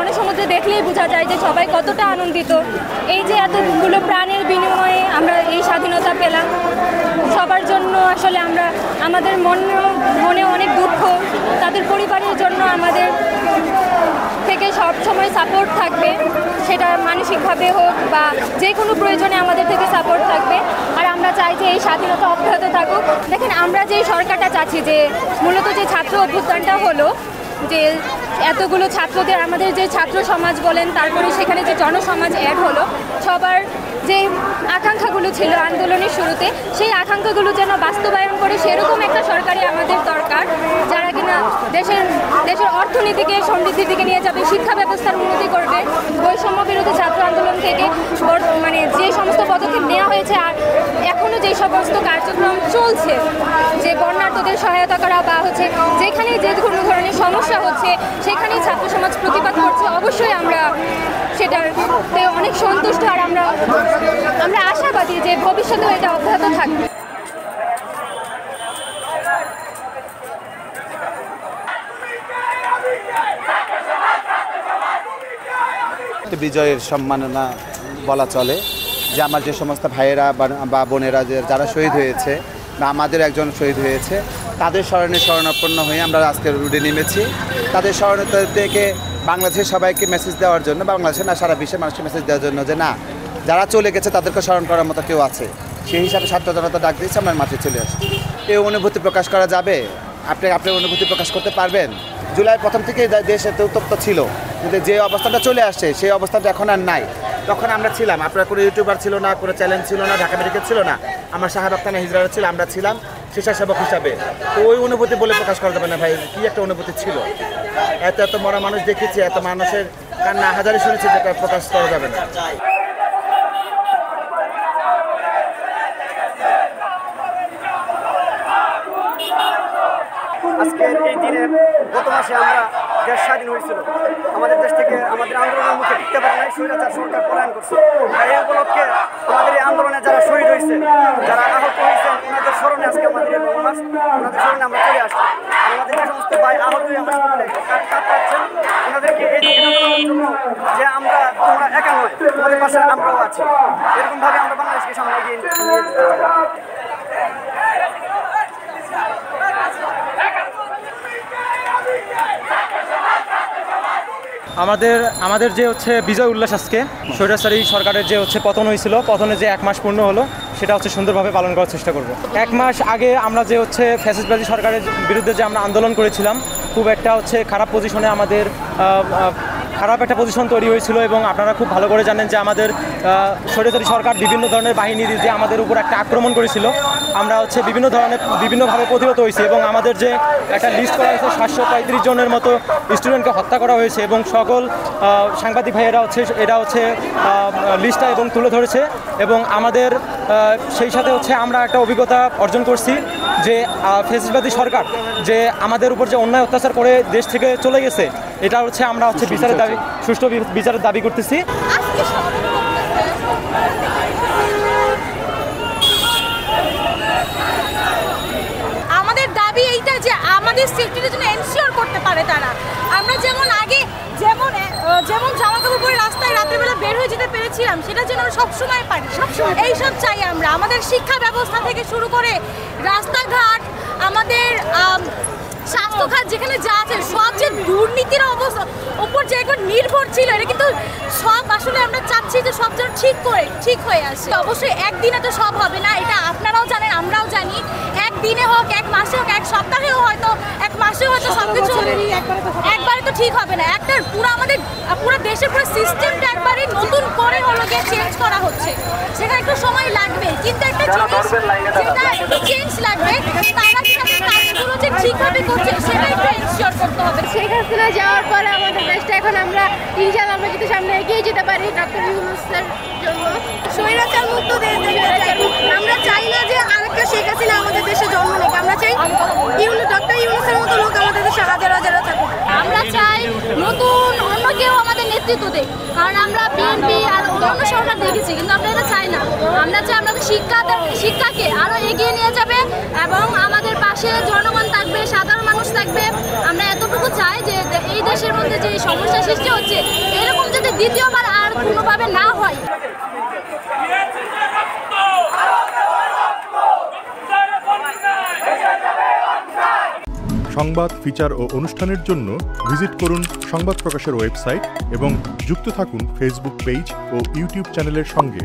জনসমুদ্র দেখলেই বোঝা যায় যে সবাই কতটা আনন্দিত। এই যে এতগুলো প্রাণের বিনিময়ে আমরা এই স্বাধীনতা পেলাম, সবার জন্য আসলে আমাদের মনে অনেক দুঃখ। তাদের পরিবারের জন্য আমাদের থেকে সব সময় সাপোর্ট থাকবে, সেটা মানসিকভাবে হোক বা যে কোনো প্রয়োজনে আমাদের থেকে সাপোর্ট থাকবে। আর আমরা চাই যে এই স্বাধীনতা অব্যাহত থাকুক। দেখেন, আমরা যে সরকারটা চাচ্ছি, যে মূলত যে ছাত্র অভ্যুত্থানটা হলো, যে এতগুলো ছাত্রদের, আমাদের যে ছাত্র সমাজ বলেন, তারপরে সেখানে যে জনসমাজ অ্যাড হলো, সবার যে আকাঙ্ক্ষাগুলো ছিল আন্দোলনের শুরুতে, সেই আকাঙ্ক্ষাগুলো যেন বাস্তবায়ন করে সেরকম একটা সরকারই আমাদের দরকার, যারা কিনা দেশের অর্থনীতিকে সমৃদ্ধির দিকে নিয়ে যাবে, শিক্ষা ব্যবস্থার উন্নতি করবে, বৈষম্য বিরোধী ছাত্র আন্দোলন থেকে মানে যে সমস্ত পদক্ষেপ নেওয়া হয়েছে আর এখনও যে সমস্ত কার্যক্রম চলছে, যে বন্যার্তদের সহায়তা করা বা হচ্ছে যেখানে যে কোনো ধরনের সমস্যা হচ্ছে সেখানেই ছাত্র সমাজ প্রতিবাদ করছে, অবশ্যই আমরা সেটাতে অনেক সন্তুষ্ট। আর আমরা আশাবাদী যে ভবিষ্যতেও এটা অব্যাহত থাকবে। বিজয়ের সম্মাননা বলা চলে, যে আমার যে সমস্ত ভাইয়েরা বা বোনেরা যারা শহীদ হয়েছে বা আমাদের একজন শহীদ হয়েছে, তাদের স্মরণে শরণাপন্ন হয়ে আমরা আজকের রুটে নেমেছি। তাদের স্মরণে থেকে বাংলাদেশের সবাইকে মেসেজ দেওয়ার জন্য, বাংলাদেশে না সারা বিশ্বের মানুষকে মেসেজ দেওয়ার জন্য যে না, যারা চলে গেছে তাদেরকে স্মরণ করার মতো কেউ আছে। সেই হিসাবে ছাত্র জনতা ডাক দিয়েছে, আমরা মাঠে চলে আসছি। এই অনুভূতি প্রকাশ করা যাবে, আপনার অনুভূতি প্রকাশ করতে পারবেন। জুলাই প্রথম থেকে দেশ এত উত্তপ্ত ছিল, কিন্তু যে অবস্থাটা চলে আসছে সেই অবস্থাটা এখন আর নাই। তখন আমরা ছিলাম, আপনার কোনো ইউটিউবার ছিল না, কোনো চ্যানেল ছিল না, ঢাকা মেডিকেল ছিল না, আমার শাহাব আখতার হিজরা ছিল, আমরা ছিলাম স্বেচ্ছাসেবক হিসাবে। তো ওই অনুভূতি বলে প্রকাশ করা যাবে না ভাই, কী একটা অনুভূতি ছিল। এত মরা মানুষ দেখেছি, এত মানুষের কান্না হাজারে শুনেছি, যেটা প্রকাশ করা যাবে না। আজকের এই দিনে গত মাসে আমরা দেশ স্বাধীন হয়েছিল, আমাদের দেশ থেকে আমাদের আন্দোলনের মুখে টিকতে পারে নাই, স্বৈরাচার সরকার পলায়ন করছে। তাই এই উপলক্ষে আমাদের এই আন্দোলনে যারা শহীদ হয়েছে, যারা আহত হয়েছেন, ওনাদের স্মরণে আজকে আমাদের এই মাস, ওনাদের স্মরণে আমরা চলে আসছি। আর আমাদের যে সমস্ত ভাই আহত হয়ে হাসপাতালে কাটাচ্ছেন, ওনাদেরকে এই জন্য যে তোমরা একা নয়, তোমাদের পাশে আমরাও আছি, এরকমভাবে আমরা বাংলাদেশকে সামনে এগিয়ে নিয়ে যেতে চাই। আমাদের যে হচ্ছে বিজয় উল্লাস, আজকে স্বৈরাচারী সরকারের যে হচ্ছে পতন হয়েছিল, পতনে যে 1 মাস পূর্ণ হলো, সেটা হচ্ছে সুন্দরভাবে পালন করার চেষ্টা করব। 1 মাস আগে আমরা যে হচ্ছে ফ্যাসিস্টবাদী সরকারের বিরুদ্ধে যে আমরা আন্দোলন করেছিলাম, খুব একটা হচ্ছে খারাপ পজিশনে আমাদের খারাপ একটা পজিশন তৈরি হয়েছিল। এবং আপনারা খুব ভালো করে জানেন যে আমাদের স্বৈরাচারী সরকার বিভিন্ন ধরনের বাহিনী দিয়ে আমাদের উপর একটা আক্রমণ করেছিল। আমরা হচ্ছে বিভিন্নভাবে প্রতিহত হয়েছি এবং আমাদের যে একটা লিস্ট করা হয়েছে 735 জনের মতো স্টুডেন্টকে হত্যা করা হয়েছে এবং সকল সাংবাদিক ভাইয়েরা এটা হচ্ছে লিস্টটা এবং তুলে ধরেছে। এবং আমাদের সেই সাথে হচ্ছে আমরা একটা অভিজ্ঞতা অর্জন করছি যে ফ্যাসিস্টবাদী সরকার যে আমাদের উপর যে অন্যায় অত্যাচার করে দেশ থেকে চলে গেছে, এটা হচ্ছে আমরা হচ্ছে সুষ্ঠু বিচারের দাবি করতেছি। আমাদের দাবি এইটা যে আমাদের সেফটিটা যেন এনশিওর করতে পারে তারা। আমরা যেমন আগে যেমন জামা কাপড় পরে রাস্তায় রাত্রেবেলা বের হয়ে যেতে পেরেছিলাম, সেটা যেন আমরা সবসময় পারি। এইসব চাই আমরা। আমাদের শিক্ষা ব্যবস্থা থেকে শুরু করে রাস্তাঘাট, আমাদের স্বাস্থ্যখাত যেখানে যা আছে, সব যে দুর্নীতির ওপর যে একবার নির্ভর ছিল, এটা কিন্তু সব আসলে আমরা চাচ্ছি যে সব যেন ঠিক হয়ে আসে। অবশ্যই একদিনে তো সব হবে না, এটা আপনারাও জানেন, আমরাও জানি। একদিনে হোক, 1 মাসে হোক, 1 সপ্তাহেও হয়তো, 1 মাসে হয়তো সবকিছু একবারে তো ঠিক হবে না। পুরো দেশের পুরো সিস্টেমটা একবারে নতুন করে চেঞ্জ করা হচ্ছে, সেটা একটু সময় লাগবে। কিন্তু একটা জিনিস যেটা একটু চেঞ্জ লাগবে, তারা কাজগুলো যে ঠিকভাবে করছে সেটা একটু এনশিওর করতে হবে। শেখ হাসিনা যাওয়ার পরে আমাদের দেশটা এখন আমরা ইনশাআল্লাহ আমরা যদি সামনে এগিয়ে যেতে পারি ডক্টর ইউনূসের জন্য। স্বৈরাচার মুক্ত দেশ, আমরা চাই না যে আরেকটা শেখ হাসিনা আমাদের দেশে জন্ম নেক। আমরা চাই ডক্টর ইউনূসের মতো লোক আমাদের দেশে হাজার হাজার থাকুক। আমরা চাই নতুন অন্য কেউ আমাদের নেতৃত্ব দেয়, কারণ আমরা বিএনপি আর অন্য সরকার দেখেছি, কিন্তু আমরা এটা চাই না। আমরা চাই আমাদের শিক্ষাকে আরও এগিয়ে নিয়ে যাবে এবং আমাদের পাশে জনগণ থাকবে, সাধারণ মানুষ থাকবে। আমরা এতটুকু চাই যে এই দেশের মধ্যে যে এই সমস্যা সৃষ্টি হচ্ছে, এরকম যাতে দ্বিতীয়বার আর কোনোভাবে না হয়। সংবাদ, ফিচার ও অনুষ্ঠানের জন্য ভিজিট করুন সংবাদ প্রকাশের ওয়েবসাইট এবং যুক্ত থাকুন ফেসবুক পেজ ও ইউটিউব চ্যানেলের সঙ্গে।